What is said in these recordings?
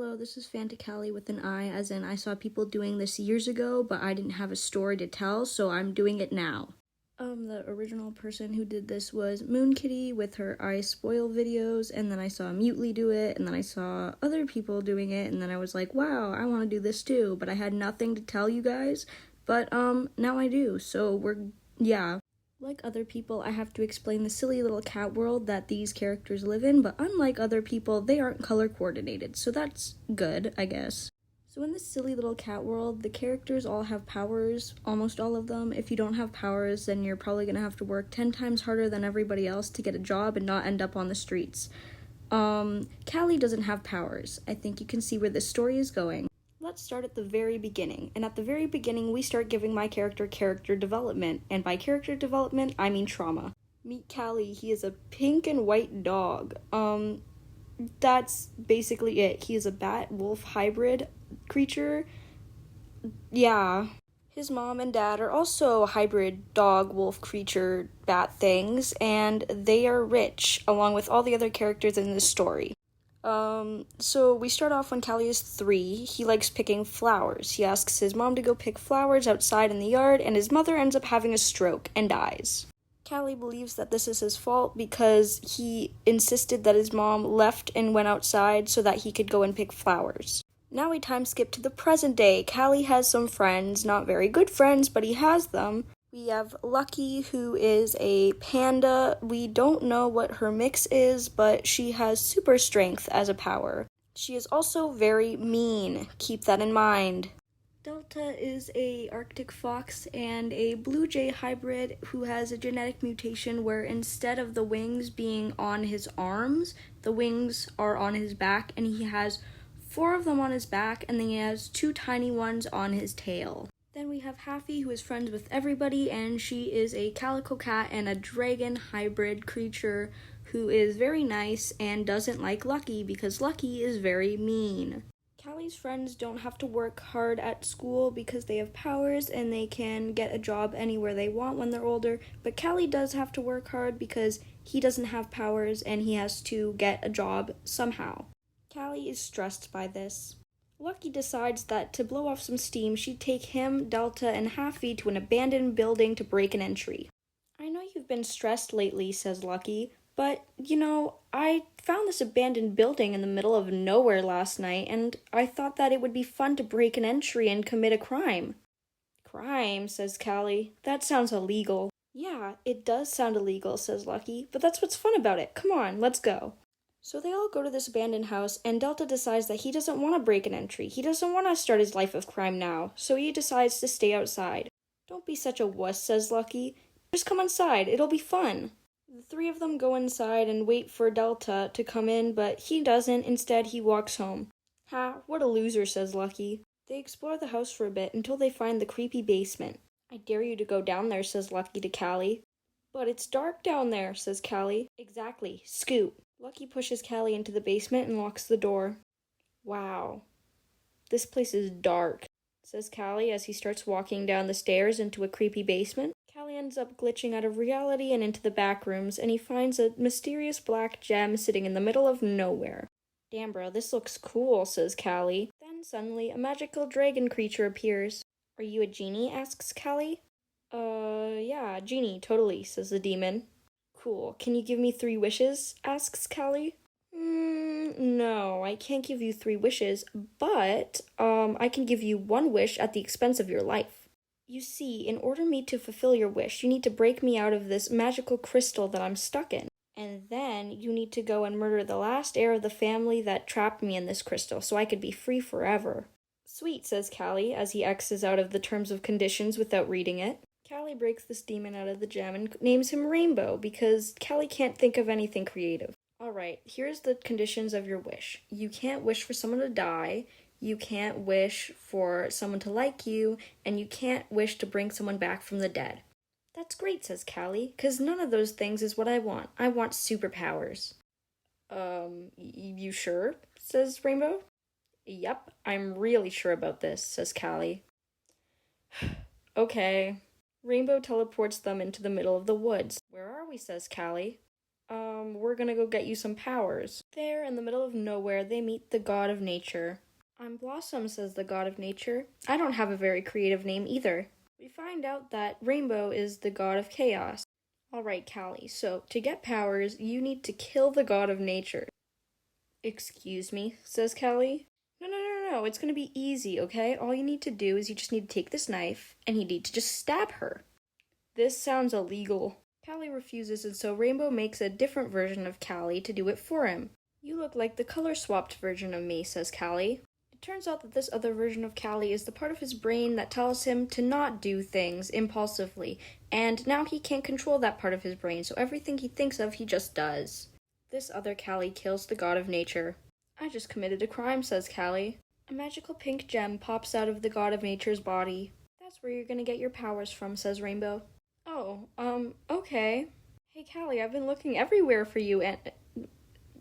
Hello, this is Fanticali with an I, as in I saw people doing this years ago, but I didn't have a story to tell, so I'm doing it now. The original person who did this was Moonkitti with her I Spoil videos, and then I saw Mewtly do it, and then I saw other people doing it, and then I was like, wow, I want to do this too, but I had nothing to tell you guys, but, now I do, so yeah. Like other people, I have to explain the silly little cat world that these characters live in, but unlike other people, they aren't color coordinated, so that's good, I guess. So in this silly little cat world, the characters all have powers, almost all of them. If you don't have powers, then you're probably gonna have to work 10 times harder than everybody else to get a job and not end up on the streets. Callie doesn't have powers. I think you can see where this story is going. Let's start at the very beginning, and at the very beginning, we start giving my character development, and by character development, I mean trauma. Meet Callie, he is a pink and white dog. That's basically it. He is a bat-wolf hybrid creature. Yeah. His mom and dad are also hybrid dog-wolf creature bat things, and they are rich, along with all the other characters in this story. So we start off when Callie is 3. He likes picking flowers. He asks his mom to go pick flowers outside in the yard, and his mother ends up having a stroke and dies. Callie believes that this is his fault because he insisted that his mom left and went outside so that he could go and pick flowers. Now we time skip to the present day. Callie has some friends, not very good friends, but he has them. We have Lucky, who is a panda. We don't know what her mix is, but she has super strength as a power. She is also very mean. Keep that in mind. Delta is a Arctic fox and a blue jay hybrid who has a genetic mutation where instead of the wings being on his arms, the wings are on his back, and he has 4 of them on his back, and then he has 2 tiny ones on his tail. Then we have Haffy, who is friends with everybody, and she is a calico cat and a dragon hybrid creature who is very nice and doesn't like Lucky because Lucky is very mean. Callie's friends don't have to work hard at school because they have powers and they can get a job anywhere they want when they're older, but Callie does have to work hard because he doesn't have powers and he has to get a job somehow. Callie is stressed by this. Lucky decides that to blow off some steam, she'd take him, Delta, and Haffy to an abandoned building to break an entry. I know you've been stressed lately, says Lucky, but, I found this abandoned building in the middle of nowhere last night, and I thought that it would be fun to break an entry and commit a crime. Crime, says Callie. That sounds illegal. Yeah, it does sound illegal, says Lucky, but that's what's fun about it. Come on, let's go. So they all go to this abandoned house, and Delta decides that he doesn't want to break an entry. He doesn't want to start his life of crime now, so he decides to stay outside. Don't be such a wuss, says Lucky. Just come inside, it'll be fun. The 3 of them go inside and wait for Delta to come in, but he doesn't. Instead, he walks home. Ha, what a loser, says Lucky. They explore the house for a bit until they find the creepy basement. I dare you to go down there, says Lucky to Callie. But it's dark down there, says Callie. Exactly, scoot. Lucky pushes Callie into the basement and locks the door. Wow. This place is dark, says Callie as he starts walking down the stairs into a creepy basement. Callie ends up glitching out of reality and into the back rooms, and he finds a mysterious black gem sitting in the middle of nowhere. Damn bro, this looks cool, says Callie. Then suddenly, a magical dragon creature appears. Are you a genie? Asks Callie. Yeah, genie, totally, says the demon. Cool. Can you give me 3 wishes? Asks Callie. No, I can't give you 3 wishes, but, I can give you 1 wish at the expense of your life. You see, in order for me to fulfill your wish, you need to break me out of this magical crystal that I'm stuck in. And then you need to go and murder the last heir of the family that trapped me in this crystal so I could be free forever. Sweet, says Callie as he X's out of the terms of conditions without reading it. Callie breaks this demon out of the gem and names him Rainbow because Callie can't think of anything creative. Alright, here's the conditions of your wish. You can't wish for someone to die, you can't wish for someone to like you, and you can't wish to bring someone back from the dead. That's great, says Callie, because none of those things is what I want. I want superpowers. You sure? Says Rainbow. Yep, I'm really sure about this, says Callie. Okay. Rainbow teleports them into the middle of the woods. Where are we, says Callie. We're gonna go get you some powers. There, in the middle of nowhere, they meet the god of nature. I'm Blossom, says the god of nature. I don't have a very creative name either. We find out that Rainbow is the god of chaos. Alright, Callie, so to get powers, you need to kill the god of nature. Excuse me, says Callie. No, it's gonna be easy, okay? All you need to do is you just need to take this knife, and you need to just stab her. This sounds illegal. Callie refuses, and so Rainbow makes a different version of Callie to do it for him. You look like the color-swapped version of me, says Callie. It turns out that this other version of Callie is the part of his brain that tells him to not do things impulsively, and now he can't control that part of his brain, so everything he thinks of, he just does. This other Callie kills the god of nature. I just committed a crime, says Callie. A magical pink gem pops out of the god of nature's body. That's where you're gonna get your powers from, says Rainbow. Oh, okay. Hey, Callie, I've been looking everywhere for you, and...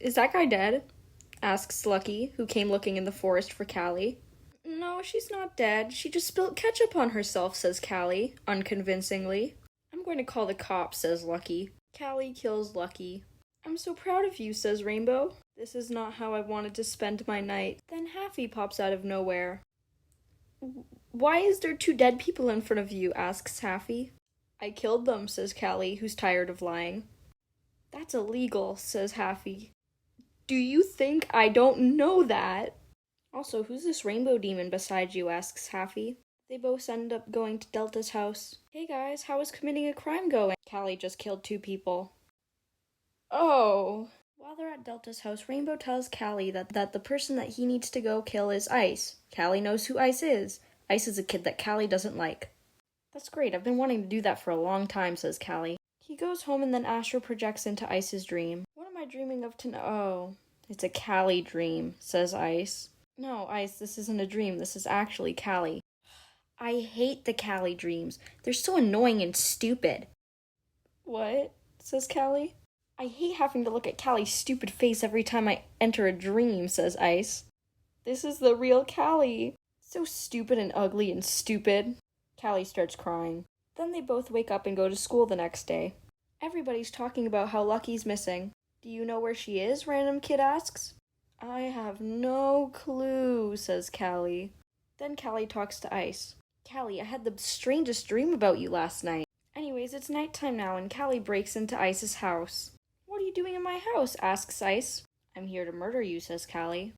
Is that guy dead? Asks Lucky, who came looking in the forest for Callie. No, she's not dead. She just spilt ketchup on herself, says Callie, unconvincingly. I'm going to call the cops, says Lucky. Callie kills Lucky. I'm so proud of you, says Rainbow. This is not how I wanted to spend my night. Then Happy pops out of nowhere. Why is there 2 dead people in front of you? Asks Happy. I killed them, says Callie, who's tired of lying. That's illegal, says Happy. Do you think I don't know that? Also, who's this rainbow demon beside you? Asks Happy. They both end up going to Delta's house. Hey guys, how is committing a crime going? Callie just killed 2 people. Oh. While they're at Delta's house, Rainbow tells Callie that the person that he needs to go kill is Ice. Callie knows who Ice is. Ice is a kid that Callie doesn't like. That's great, I've been wanting to do that for a long time, says Callie. He goes home and then astral projects into Ice's dream. What am I dreaming of tonight? Oh, it's a Callie dream, says Ice. No, Ice, this isn't a dream, this is actually Callie. I hate the Callie dreams. They're so annoying and stupid. What? Says Callie. I hate having to look at Callie's stupid face every time I enter a dream, says Ice. This is the real Callie. So stupid and ugly and stupid. Callie starts crying. Then they both wake up and go to school the next day. Everybody's talking about how Lucky's missing. Do you know where she is? Random kid asks. I have no clue, says Callie. Then Callie talks to Ice. Callie, I had the strangest dream about you last night. Anyways, it's nighttime now and Callie breaks into Ice's house. What are you doing in my house? Asks Ice. I'm here to murder you, says Callie.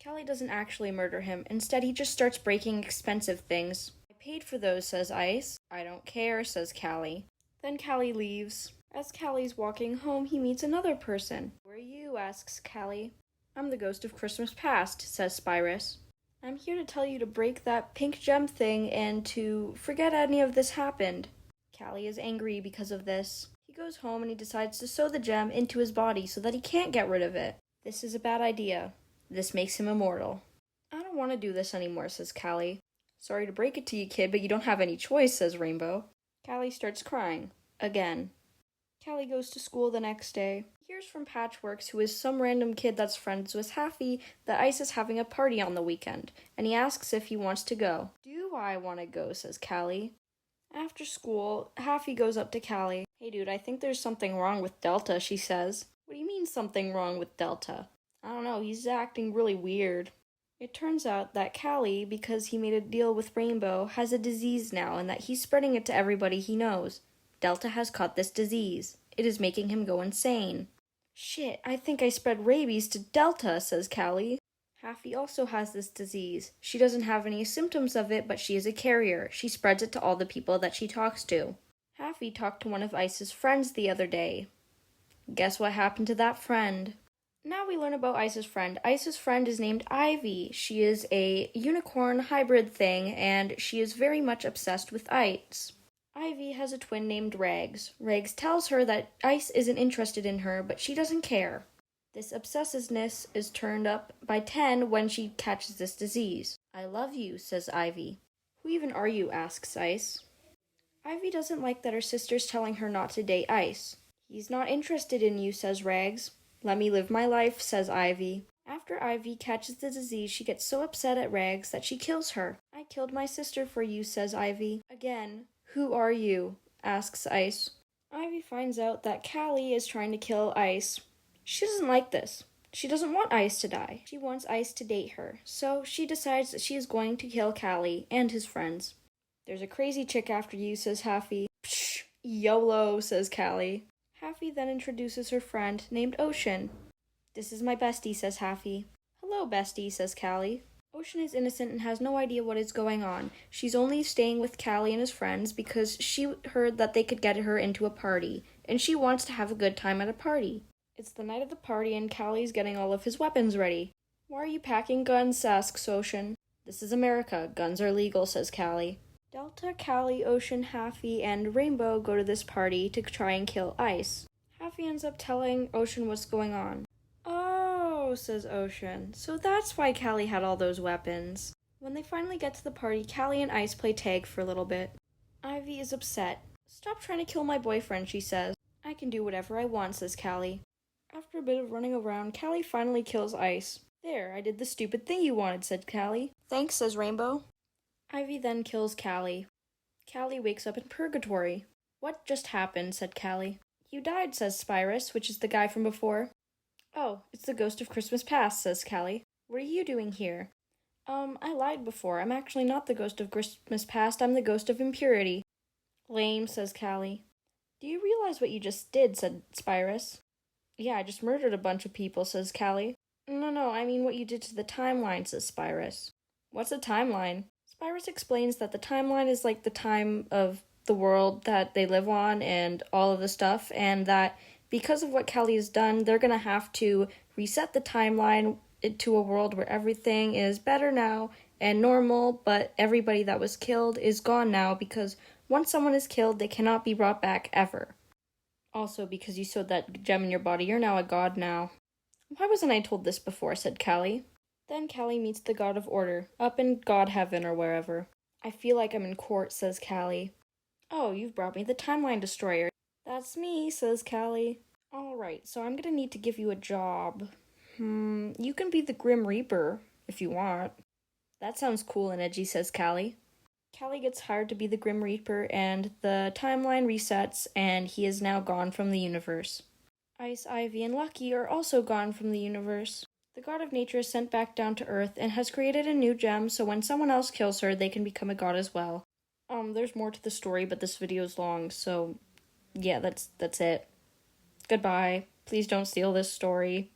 Callie doesn't actually murder him. Instead, he just starts breaking expensive things. I paid for those, says Ice. I don't care, says Callie. Then Callie leaves. As Callie's walking home, he meets another person. Who are you? Asks Callie. I'm the ghost of Christmas past, says Spyrus. I'm here to tell you to break that pink gem thing and to forget any of this happened. Callie is angry because of this. He goes home and he decides to sew the gem into his body so that he can't get rid of it. This is a bad idea. This makes him immortal. I don't want to do this anymore, says Callie. Sorry to break it to you, kid, but you don't have any choice, says Rainbow. Callie starts crying. Again. Callie goes to school the next day. He hears from Patchworks, who is some random kid that's friends with Happy, that Ice is having a party on the weekend, and he asks if he wants to go. Do I want to go, says Callie. After school, Happy goes up to Callie. Hey dude, I think there's something wrong with Delta, she says. What do you mean something wrong with Delta? I don't know, he's acting really weird. It turns out that Callie, because he made a deal with Rainbow, has a disease now and that he's spreading it to everybody he knows. Delta has caught this disease. It is making him go insane. Shit, I think I spread rabies to Delta, says Callie. Happy also has this disease. She doesn't have any symptoms of it, but she is a carrier. She spreads it to all the people that she talks to. Happy talked to one of Ice's friends the other day. Guess what happened to that friend? Now we learn about Ice's friend. Ice's friend is named Ivy. She is a unicorn hybrid thing, and she is very much obsessed with Ice. Ivy has a twin named Rags. Rags tells her that Ice isn't interested in her, but she doesn't care. This obsessiveness is turned up by 10 when she catches this disease. I love you, says Ivy. Who even are you? Asks Ice. Ivy doesn't like that her sister's telling her not to date Ice. He's not interested in you, says Rags. Let me live my life, says Ivy. After Ivy catches the disease, she gets so upset at Rags that she kills her. I killed my sister for you, says Ivy. Again, who are you? Asks Ice. Ivy finds out that Callie is trying to kill Ice. She doesn't like this. She doesn't want Ice to die. She wants Ice to date her. So she decides that she is going to kill Callie and his friends. There's a crazy chick after you, says Haffy. Psh, YOLO, says Callie. Haffy then introduces her friend named Ocean. This is my bestie, says Haffy. Hello, bestie, says Callie. Ocean is innocent and has no idea what is going on. She's only staying with Callie and his friends because she heard that they could get her into a party, and she wants to have a good time at a party. It's the night of the party and Callie's getting all of his weapons ready. Why are you packing guns, asks Ocean. This is America. Guns are legal, says Callie. Delta, Callie, Ocean, Haffy, and Rainbow go to this party to try and kill Ice. Haffy ends up telling Ocean what's going on. Oh, says Ocean. So that's why Callie had all those weapons. When they finally get to the party, Callie and Ice play tag for a little bit. Ivy is upset. Stop trying to kill my boyfriend, she says. I can do whatever I want, says Callie. After a bit of running around, Callie finally kills Ice. There, I did the stupid thing you wanted, said Callie. Thanks, says Rainbow. Ivy then kills Callie. Callie wakes up in purgatory. What just happened, said Callie. You died, says Spyrus, which is the guy from before. Oh, it's the ghost of Christmas past, says Callie. What are you doing here? I lied before. I'm actually not the ghost of Christmas past, I'm the ghost of impurity. Lame, says Callie. Do you realize what you just did, said Spyrus. Yeah, I just murdered a bunch of people, says Callie. No, I mean what you did to the timeline, says Spyrus. What's a timeline? Spyrus explains that the timeline is like the time of the world that they live on and all of the stuff, and that because of what Callie has done, they're gonna have to reset the timeline to a world where everything is better now and normal, but everybody that was killed is gone now because once someone is killed, they cannot be brought back ever. Also, because you sewed that gem in your body, you're now a god now. Why wasn't I told this before, said Callie. Then Callie meets the god of order, up in God Heaven or wherever. I feel like I'm in court, says Callie. Oh, you've brought me the timeline destroyer. That's me, says Callie. Alright, so I'm gonna need to give you a job. You can be the Grim Reaper, if you want. That sounds cool and edgy, says Callie. Callie gets hired to be the Grim Reaper, and the timeline resets, and he is now gone from the universe. Ice, Ivy, and Lucky are also gone from the universe. The god of nature is sent back down to Earth and has created a new gem, so when someone else kills her, they can become a god as well. There's more to the story, but this video is long, so yeah, that's it. Goodbye. Please don't steal this story.